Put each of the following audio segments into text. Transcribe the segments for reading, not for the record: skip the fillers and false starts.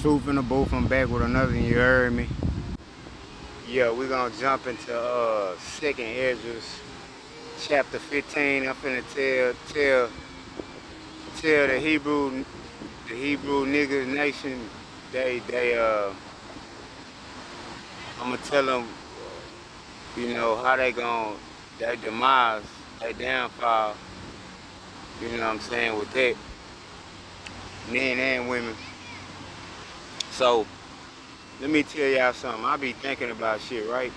Truth in the booth, I'm back with another one, you heard me? Yeah, we're gonna jump into second Esdras, chapter 15. I'm finna tell the Hebrew niggas nation, they I'm gonna tell them, how they demise, they downfall, you know what I'm saying, with that, men and women. So, let me tell y'all something. I be thinking about shit, right?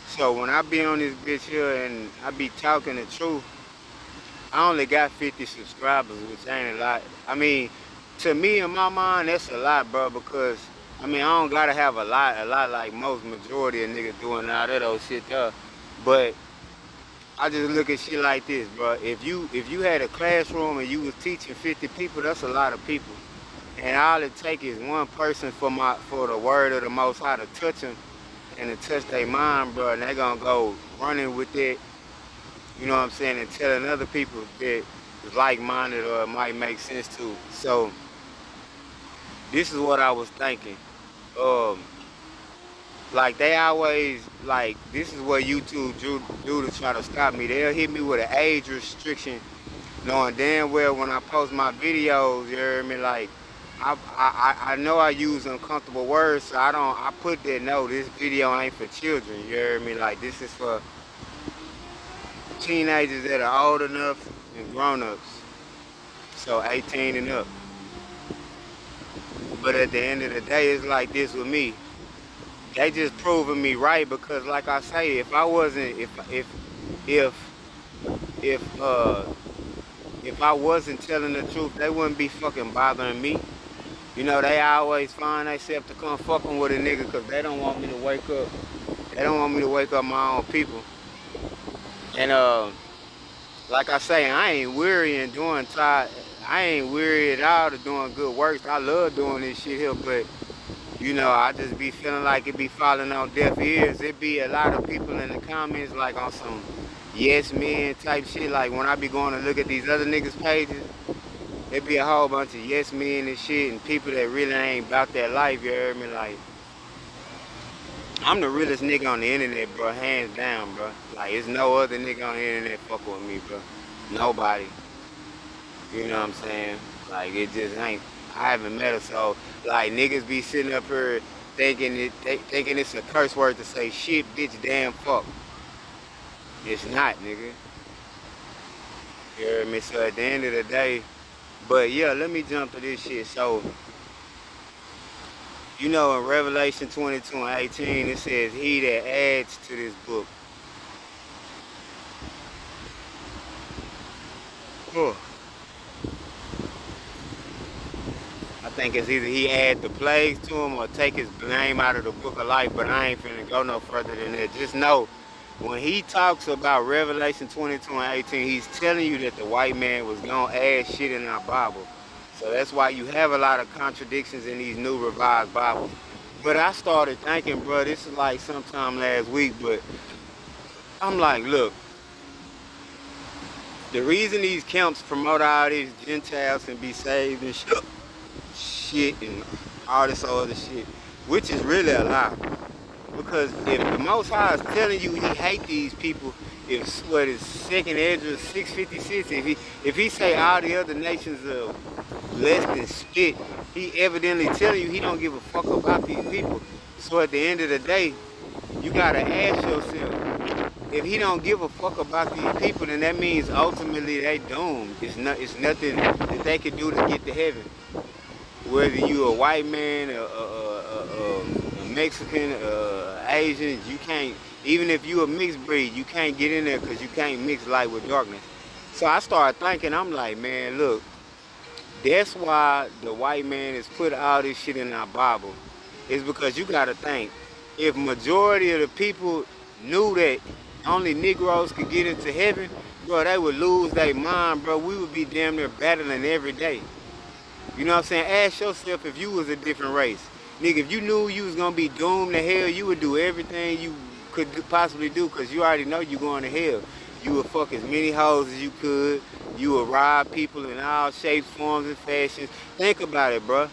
So when I be on this bitch here and I be talking the truth, I only got 50 subscribers, which ain't a lot. I mean, to me, in my mind, that's a lot, bro, because, I mean, I don't gotta have a lot like most majority of niggas doing all that old shit there. But I just look at shit like this, bro. If you had a classroom and you was teaching 50 people, that's a lot of people. And all it take is one person for the word of the Most High to touch them and to touch their mind, bro, and they gonna go running with it, you know what I'm saying, and telling other people that is like-minded or it might make sense to. So this is what I was thinking. Um, like they always like this is what YouTube do to try to stop me. They'll hit me with an age restriction, knowing damn well when I post my videos, you hear me, like I know I use uncomfortable words, so I put that no, this video ain't for children, you hear me, like this is for teenagers that are old enough and grown-ups, so 18 and up. But at the end of the day, it's like this with me. They just proving me right because, like I say, if I wasn't, if I wasn't telling the truth, they wouldn't be fucking bothering me. You know, they always find themselves to come fucking with a nigga because they don't want me to wake up. They don't want me to wake up my own people. And like I say, I ain't weary in doing I ain't weary at all to doing good works. I love doing this shit here, but I just be feeling like it be falling on deaf ears. It be a lot of people in the comments like on some yes men type shit. Like when I be going to look at these other niggas' pages, it be a whole bunch of yes men and shit and people that really ain't about that life, you heard me? Like, I'm the realest nigga on the internet, bro, hands down, bro. Like, there's no other nigga on the internet fucking with me, bro. Nobody. You know what I'm saying? Like, it just ain't. I haven't met a soul. Like, niggas be sitting up here thinking it's a curse word to say shit, bitch, damn, fuck. It's not, nigga. You heard me? So at the end of the day, but yeah, let me jump to this shit. So, in Revelation 22 and 18, it says, he that adds to this book. Huh. I think it's either he add the plagues to him or take his name out of the book of life, but I ain't finna go no further than that. Just know, when he talks about Revelation 22 and 18, he's telling you that the white man was gonna add shit in our Bible. So that's why you have a lot of contradictions in these new revised Bibles. But I started thinking, bro, this is like sometime last week, but I'm like, look, the reason these camps promote all these Gentiles and be saved and shit and all this other shit, which is really a lie. Because if the Most High is telling you he hate these people, if what is second Esdras 656, if he say all the other nations are less than spit, he evidently telling you he don't give a fuck about these people. So at the end of the day, you gotta ask yourself, if he don't give a fuck about these people, then that means ultimately they doomed. It's nothing that they can do to get to heaven. Whether you a white man, a Mexican, Asian, you can't, even if you a mixed breed, you can't get in there because you can't mix light with darkness. So I started thinking, I'm like, man, look, that's why the white man has put all this shit in our Bible. It's because you gotta think, if majority of the people knew that only Negroes could get into heaven, bro, they would lose their mind, bro. We would be damn near battling every day. You know what I'm saying? Ask yourself if you was a different race. Nigga, if you knew you was gonna be doomed to hell, you would do everything you could possibly do because you already know you going to hell. You would fuck as many hoes as you could. You would rob people in all shapes, forms, and fashions. Think about it, bro.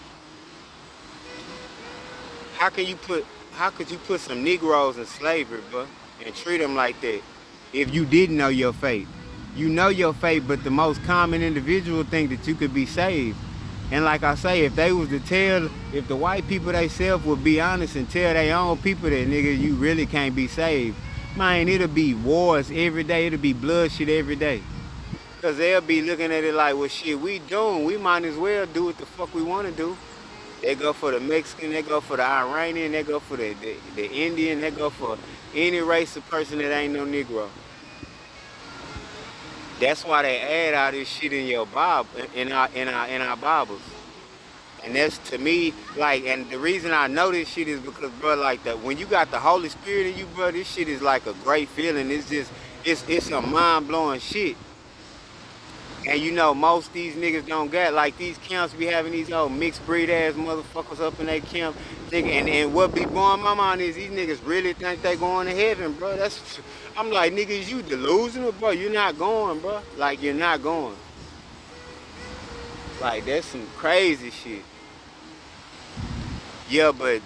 how can you put how could you put some Negroes in slavery, bro, and treat them like that if you didn't know your fate? You know your fate, but the most common individual think that you could be saved. And like I say, if they was to tell, if the white people themselves would be honest and tell their own people that, nigga, you really can't be saved, man, it'll be wars every day. It'll be bloodshed every day. Because they'll be looking at it like, well, shit, we doing. We might as well do what the fuck we want to do. They go for the Mexican, they go for the Iranian, they go for the Indian, they go for any race of person that ain't no Negro. That's why they add all this shit in your Bible, in our Bibles. And that's to me, like, and the reason I know this shit is because, bro, like, that when you got the Holy Spirit in you, bro, this shit is like a great feeling. It's just, it's a mind-blowing shit. And you know, most of these niggas don't get, like, these camps be having these old mixed breed ass motherfuckers up in their camp. And what be blowing my mind is these niggas really think they going to heaven, bro. I'm like, niggas, you delusional, bro. You're not going, bro. Like, you're not going. Like, that's some crazy shit. Yeah, but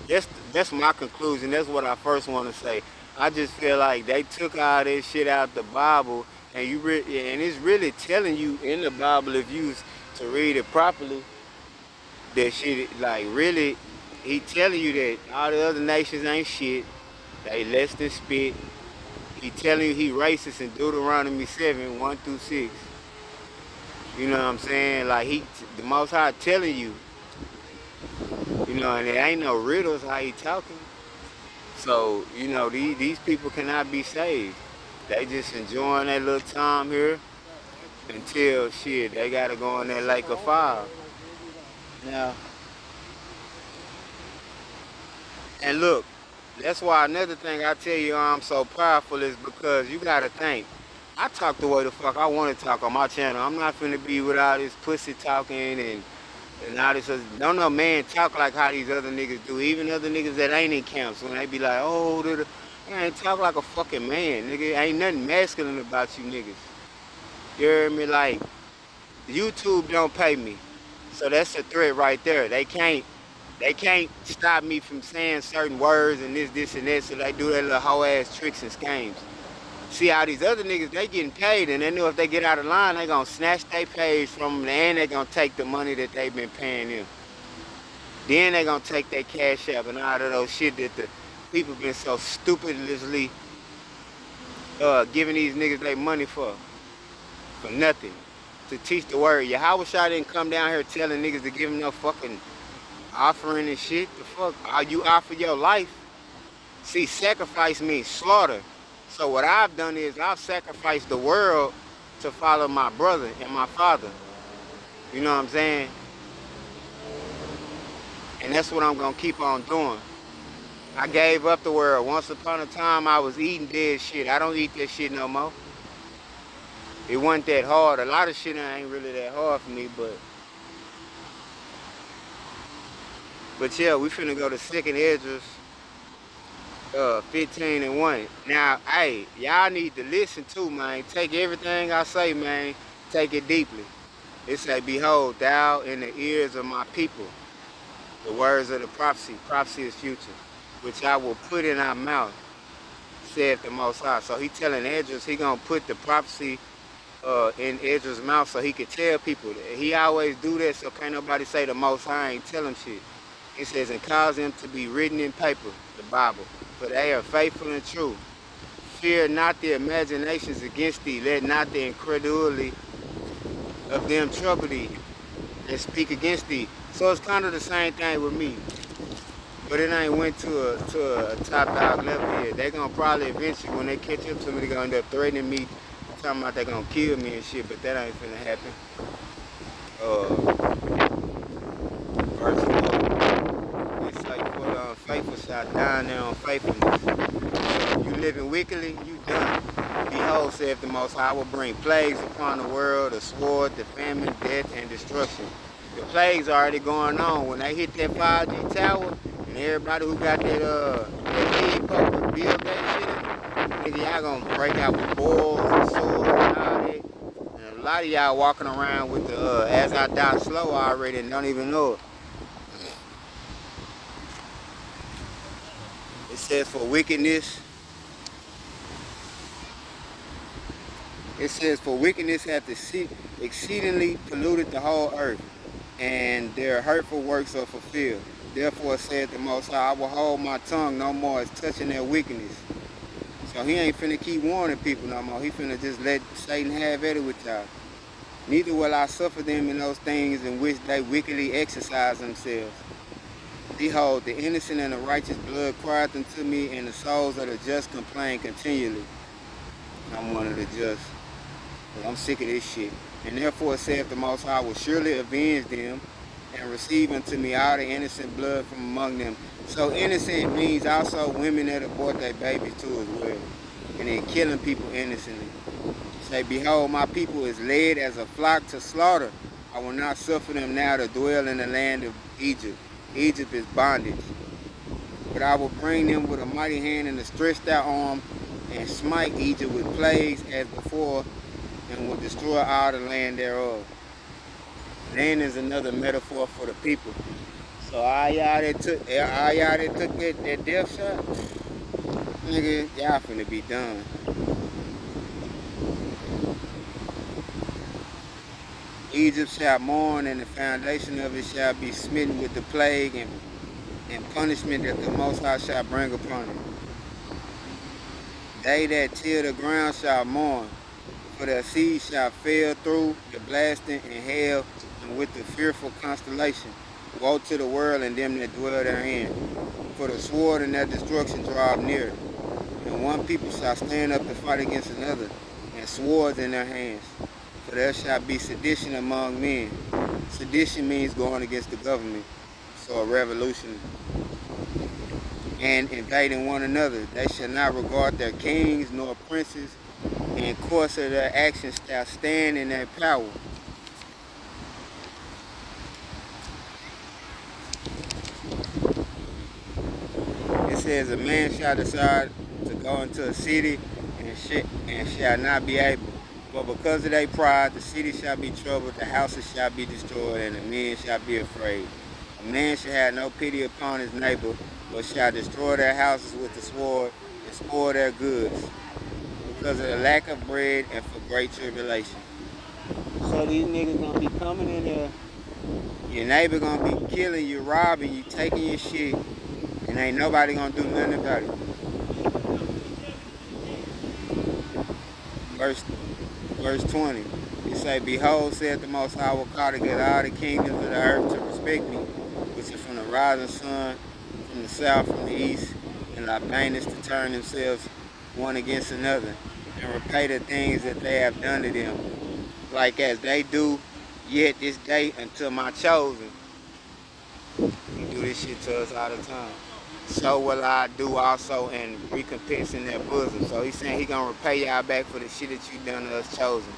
that's my conclusion. That's what I first want to say. I just feel like they took all this shit out the Bible, and and it's really telling you in the Bible, if you was to read it properly, that shit, like, really, he telling you that all the other nations ain't shit. They less than spit. He telling you he racist in Deuteronomy 7, 1 through 6. You know what I'm saying? Like, the Most High telling you. You know, and it ain't no riddles how he talking. So, you know, these people cannot be saved. They just enjoying that little time here until, shit, they got to go in that lake of fire. Now, and look, that's why another thing I tell you I'm so powerful is because you got to think. I talk the way the fuck I want to talk on my channel. I'm not finna be with all this pussy talking and all this. Don't no man talk like how these other niggas do. Even other niggas that ain't in camps, when they be like, oh, you ain't talk like a fucking man, nigga. Ain't nothing masculine about you niggas. You hear me? Like, YouTube don't pay me. So that's a threat right there. They can't stop me from saying certain words and this, and that, so they do their little hoe ass tricks and schemes. See, all these other niggas, they getting paid, and they know if they get out of line, they gonna snatch their page from them, and they gonna take the money that they been paying them. Then they gonna take their cash app and all of those shit that the people been so stupidly giving these niggas their money for nothing. To teach the word. Yahweh Shah didn't come down here telling niggas to give him no fucking offering and shit. The fuck? You offer your life. See, sacrifice means slaughter. So what I've done is I've sacrificed the world to follow my brother and my father. You know what I'm saying? And that's what I'm gonna keep on doing. I gave up the world. Once upon a time I was eating dead shit. I don't eat that shit no more. It wasn't that hard. A lot of shit ain't really that hard for me, but yeah, we finna go to 2nd Esdras 15 and 1. Now, hey, y'all need to listen too, man. Take everything I say, man. Take it deeply. It say, behold, thou in the ears of my people, the words of the prophecy. Prophecy is future, which I will put in our mouth, saith the Most High. So he telling Esdras he gonna put the prophecy in Esdras' mouth so he could tell people. He always do that so can't nobody say the Most High ain't tell him shit. He says, and cause them to be written in paper, the Bible, for they are faithful and true. Fear not the imaginations against thee, let not the incredulity of them trouble thee, and speak against thee. So it's kind of the same thing with me. But it ain't went to a top dog level yet. They gonna probably eventually, when they catch up to me, they gonna end up threatening me, talking about they gonna kill me and shit, but that ain't finna happen. Verse 4. It's like, for the unfaithful shall die in their unfaithfulness. So if you living wickedly, you done. Behold, saith the Most High, I will bring plagues upon the world, the sword, the famine, death, and destruction. The plagues already going on. When they hit that 5G tower, and everybody who got that big poker build that shit, nigga, y'all gonna break out with boils and swords and all that. And a lot of y'all walking around with the as I die slow already and don't even know it. says for wickedness, it says for wickedness hath exceedingly polluted the whole earth, and their hurtful works are fulfilled. Therefore said the Most High, I will hold my tongue no more as touching their wickedness. So he ain't finna keep warning people no more. He finna just let Satan have at it with y'all. Neither will I suffer them in those things in which they wickedly exercise themselves. Behold, the innocent and the righteous blood crieth unto me, and the souls of the just complain continually. I'm one of the just. I'm sick of this shit. And therefore saith the Most High, I will surely avenge them, and receive unto me all the innocent blood from among them. So innocent means also women that abort their babies too as well. And then killing people innocently. Say, behold, my people is led as a flock to slaughter. I will not suffer them now to dwell in the land of Egypt. Egypt is bondage. But I will bring them with a mighty hand and a stretched out arm, and smite Egypt with plagues as before, and will destroy all the land thereof. Land is another metaphor for the people. So all y'all that took that death shot, nigga, y'all finna be done. Egypt shall mourn, and the foundation of it shall be smitten with the plague and punishment that the Most High shall bring upon it. They that till the ground shall mourn, for their seed shall fail through the blasting and hail, and with the fearful constellation. Woe to the world and them that dwell therein. For the sword and their destruction draw near. And one people shall stand up to fight against another, and swords in their hands. For there shall be sedition among men. Sedition means going against the government, so a revolution. And invading one another. They shall not regard their kings nor princes, and course of their actions shall stand in their power. It says, a man shall decide to go into a city and shall not be able. But because of their pride, the city shall be troubled, the houses shall be destroyed, and the men shall be afraid. A man shall have no pity upon his neighbor, but shall destroy their houses with the sword and spoil their goods, because of the lack of bread and for great tribulation. So these niggas gonna be coming in there, your neighbor gonna be killing you, robbing you, taking your shit, and ain't nobody gonna do nothing about it. Verse 20, it say, behold, saith the Most High, I will call together all the kingdoms of the earth to respect me, which is from the rising sun, from the south, from the east, and Libanus to turn themselves one against another, and repay the things that they have done to them, like as they do yet this day unto my chosen. He do this shit to us all the time. So will I do also in recompense in their bosom. So he's saying he gonna repay y'all back for the shit that you done to us chosen.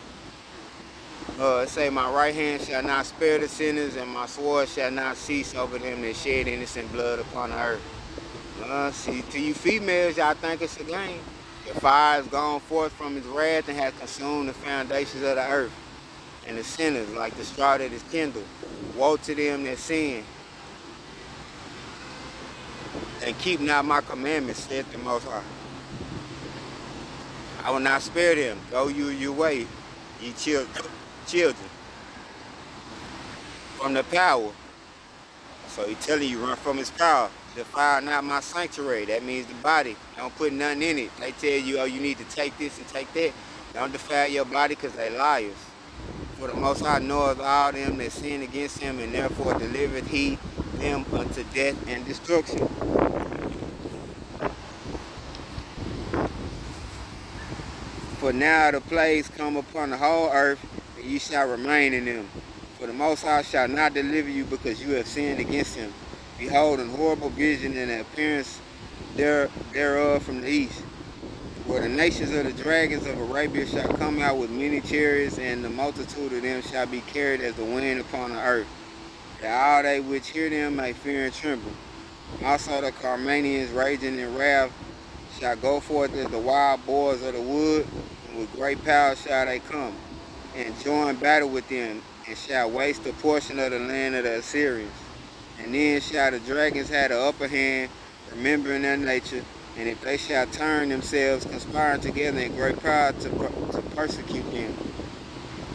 It say, my right hand shall not spare the sinners, and my sword shall not cease over them that shed innocent blood upon the earth. See, to you females, y'all think it's a game. The fire is gone forth from his wrath and has consumed the foundations of the earth. And the sinners, like the straw that is kindled. Woe to them that sin, and keep not my commandments, saith the Most High. I will not spare them. Go you your way, ye children, from the power. So he telling you, run from his power. Defile not my sanctuary. That means the body. Don't put nothing in it. They tell you, oh, you need to take this and take that. Don't defile your body, because they liars. For the Most High knoweth all them that sin against him, and therefore delivereth he them unto death and destruction. For now the plagues come upon the whole earth, and ye shall remain in them. For the Most High shall not deliver you, because you have sinned against him. Behold, an horrible vision and the appearance thereof from the east, where the nations of the dragons of Arabia shall come out with many chariots, and the multitude of them shall be carried as the wind upon the earth, that all they which hear them may fear and tremble. Also the Carmanians raging in wrath shall go forth as the wild boars of the wood, and with great power shall they come, and join battle with them, and shall waste a portion of the land of the Assyrians. And then shall the dragons have the upper hand, remembering their nature, And if they shall turn themselves, conspiring together in great pride to persecute them,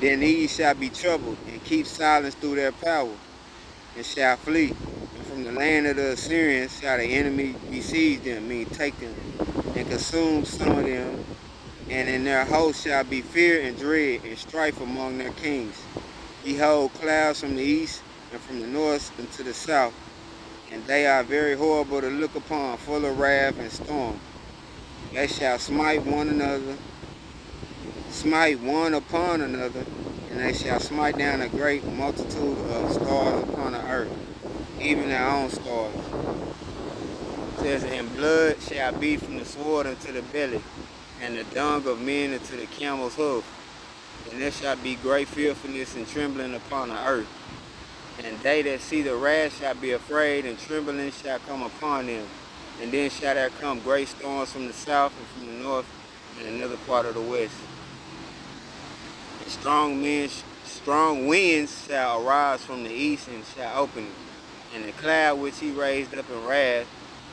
then these shall be troubled, and keep silence through their power, and shall flee. And from the land of the Assyrians shall the enemy besiege them, mean take them, and consume some of them. And in their host shall be fear and dread, and strife among their kings. Behold, clouds from the east, and from the north and to the south, and they are very horrible to look upon, full of wrath and storm. They shall smite one upon another, and they shall smite down a great multitude of stars upon the earth, even their own stars. It says, and blood shall be from the sword unto the belly, and the dung of men unto the camel's hoof. And there shall be great fearfulness and trembling upon the earth. And they that see the wrath shall be afraid, and trembling shall come upon them. And then shall there come great storms from the south and from the north and another part of the west. And strong winds shall arise from the east and shall open it. And the cloud which he raised up in wrath,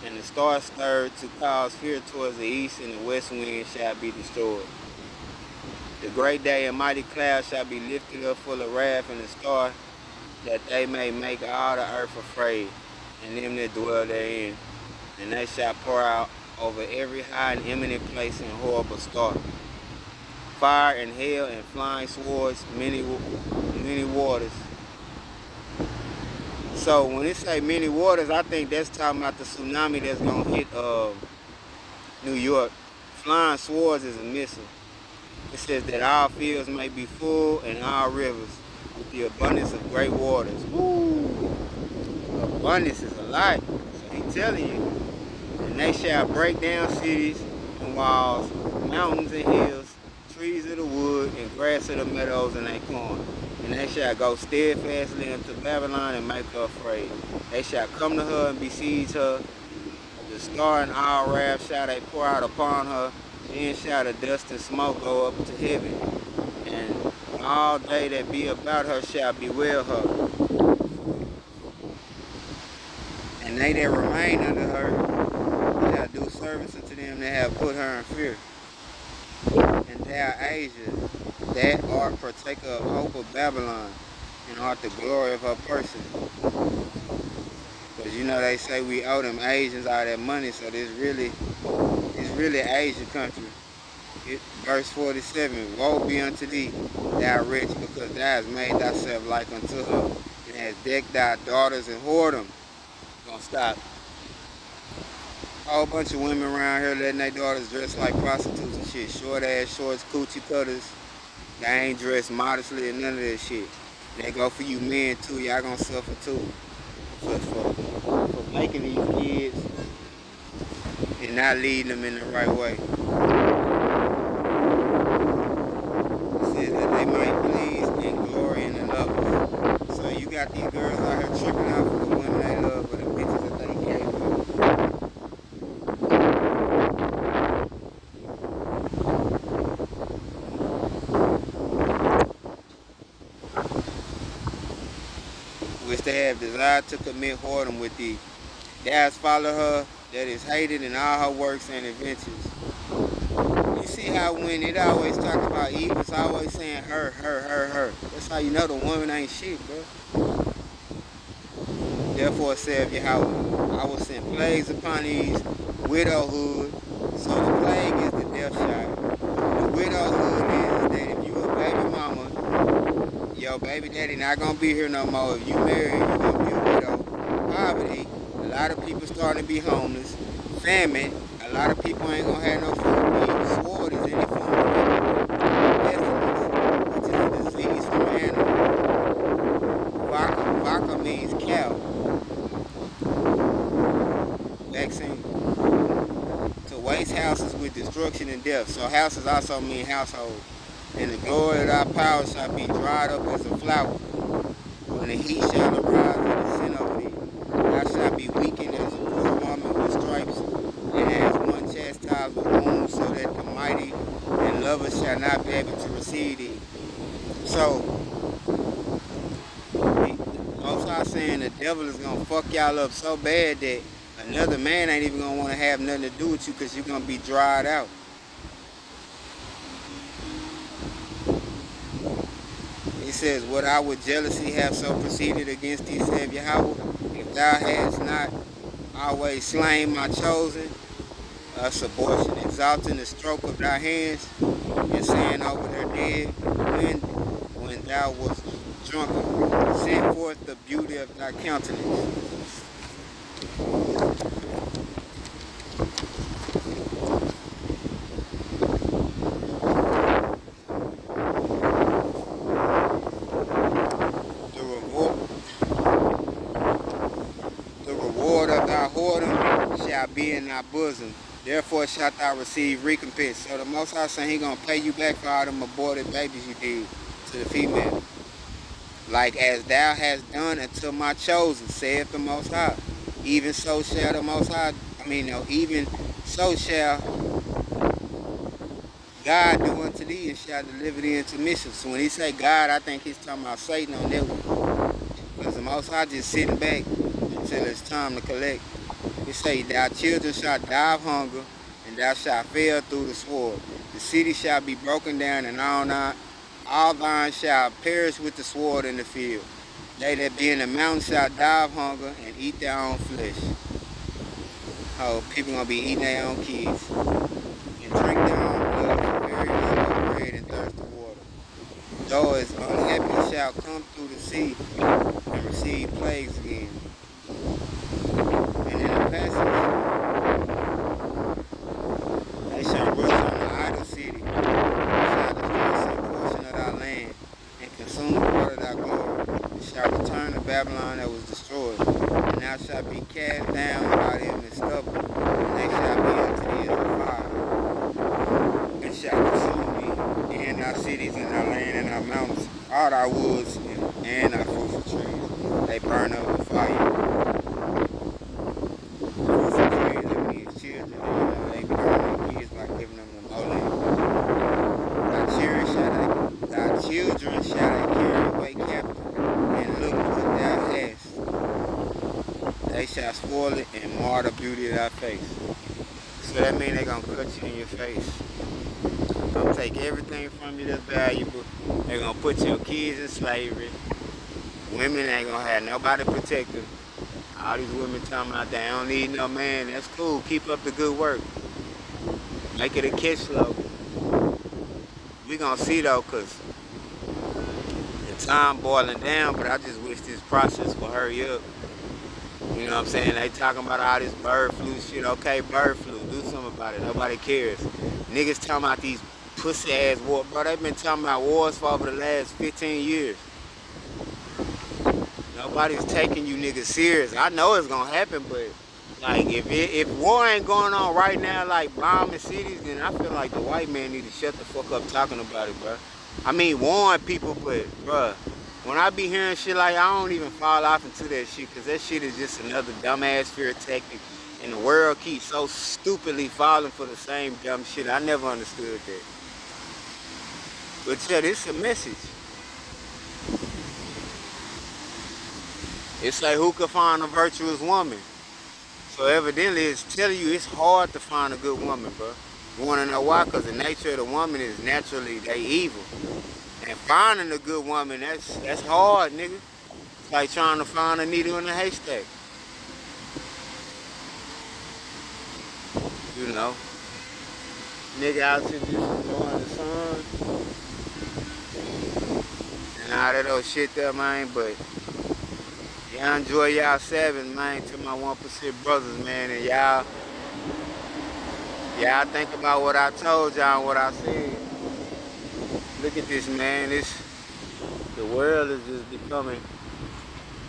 and the stars stirred to cause fear towards the east, and the west wind shall be destroyed. The great day and mighty cloud shall be lifted up full of wrath, and the star, that they may make all the earth afraid, and them that dwell therein. And they shall pour out over every high and eminent place in horrible star, fire and hail and flying swords, many waters. So when it say many waters, I think that's talking about the tsunami that's gonna hit New York. Flying swords is a missile. It says that all fields may be full and all rivers with the abundance of great waters. Woo! Abundance is a lot. So he's telling you. And they shall break down cities and walls, mountains and hills, trees of the wood, and grass of the meadows and acorn. And they shall go steadfastly unto Babylon and make her afraid. They shall come to her and besiege her. The star and all wrath shall they pour out upon her. Then shall the dust and smoke go up to heaven. And all they that be about her shall bewail her. And they that remain under her shall do service unto them that have put her in fear. And thou, Asia, that art partaker of hope of Babylon, and art the glory of her person. Because you know they say we owe them Asians all that money, so it's really Asian country. Verse 47, woe be unto thee, thou rich, because thou hast made thyself like unto her, and hast decked thy daughters in whoredom. Gonna stop. A whole bunch of women around here letting their daughters dress like prostitutes and shit. Short ass shorts, coochie cutters. They ain't dressed modestly and none of that shit. They go for you men too. Y'all gonna suffer too. Just for making these kids and not leading them in the right way. It says that they might please and glory in the lovers. So you got these girls out here tripping out for the women they love, but the bitches that they gave them. Which they have desired to commit whoredom with thee. Thou hast followed her that is hated in all her works and adventures. You see how when it always talk about Eve, it's always saying her. That's how you know the woman ain't shit, bro. Therefore saith Yahweh, I will send plagues upon these widowhood. So the plague is the death shot. The widowhood is that if you a baby mama, your baby daddy not gonna be here no more. If you marry, you gonna be a widow. Poverty, a lot of people starting to be homeless. Famine, a lot of people ain't gonna have no food to eat. Sword is any form of pestilence, which is a disease from an animal. Vaca means cow. Vaccine. To waste houses with destruction and death. So houses also mean household. And the glory of thy power shall be dried up as a flower. When the heat shall arise and descend over thee, thou shalt be weakened as a poor woman with stripes, and as one chastised with wounds, so that the mighty and lovers shall not be able to receive thee. So, Most High saying the devil is going to fuck y'all up so bad that Another man ain't even gonna want to have nothing to do with you because you're gonna be dried out. It says, "What I with jealousy have so proceeded against thee, saith Yahweh, if thou hadst not always slain my chosen, us abortion, exalting the stroke of thy hands, and saying over their dead, when thou wast drunken, send forth the beauty of thy countenance." The reward, the reward of thy whoredom shall be in thy bosom. Therefore shalt thou receive recompense. So the Most High saying he gonna pay you back for all them aborted babies you did to the female. Like as thou hast done unto my chosen, saith the Most High. Even so shall the Most High, even so shall God do unto thee, and shall deliver thee into mission. So when he say God, I think he's talking about Satan on that one. Because the Most High just sitting back until it's time to collect. He say, thy children shall die of hunger, and thou shalt fail through the sword. The city shall be broken down, and all thine shall perish with the sword in the field. They that be in the mountain shall die of hunger, and eat their own flesh. Oh, people gonna be eating their own kids, and drink their own blood for very hunger of bread and thirst of water. Those unhappy shall come through the sea, and receive plagues again. And in the passage, they shall rush on the idol city, shall destroy some portion of thy land, and consume part of thy glory, and shall return to Babylon that was destroyed. And thou shalt be cast down by them in stubble, and they shall be unto thee as a fire, and shall consume thee, and thy cities, and thy land, and thy mountains, all thy woods, and thy fruitful trees. They burn up with fire. They burn their kids by giving them the Molech. Thy children shall they carry away captive, and look what thou hast. They shall spoil it and mar the beauty of thy face. So that means they're gonna cut you in your face. Gonna take everything from you that's valuable. They're gonna put your kids in slavery. Women ain't gonna have nobody to protect them. All these women talking about they don't need no man. That's cool. Keep up the good work. Make it a catch slogan. We gonna see though, cause the time boiling down. But I just wish this process would hurry up. You know what I'm saying? They talking about all this bird flu shit. Okay, bird flu. Do something about it. Nobody cares. Niggas talking about these pussy ass wars. Bro, they've been talking about wars for over the last 15 years. Nobody's taking you niggas serious. I know it's gonna happen, but like if war ain't going on right now, like bombing cities, then I feel like the white man need to shut the fuck up talking about it, bro. I mean, warn people, but bro, when I be hearing shit like I don't even fall off into that shit, cause that shit is just another dumbass fear tactic, and the world keeps so stupidly falling for the same dumb shit. I never understood that. But yeah, this is a message. It's like, who could find a virtuous woman? So evidently it's telling you it's hard to find a good woman, bro. You wanna know why? Cause the nature of the woman is naturally they evil. And finding a good woman, that's hard, nigga. It's like trying to find a needle in a haystack. You know. Nigga out here just enjoying the sun. And all that old shit there, man, but y'all enjoy y'all Sabbath, man, to my 1% brothers, man, and y'all think about what I told y'all and what I said. Look at this, man. The world is just becoming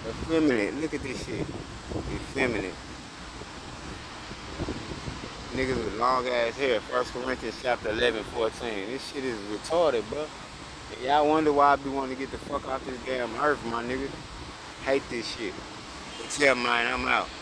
effeminate. Look at this shit. Effeminate. Niggas with long ass hair. 1 Corinthians chapter 11:14. This shit is retarded, bro. Y'all wonder why I be wanting to get the fuck off this damn earth, my nigga. Hate this shit. But yeah, man, I'm out.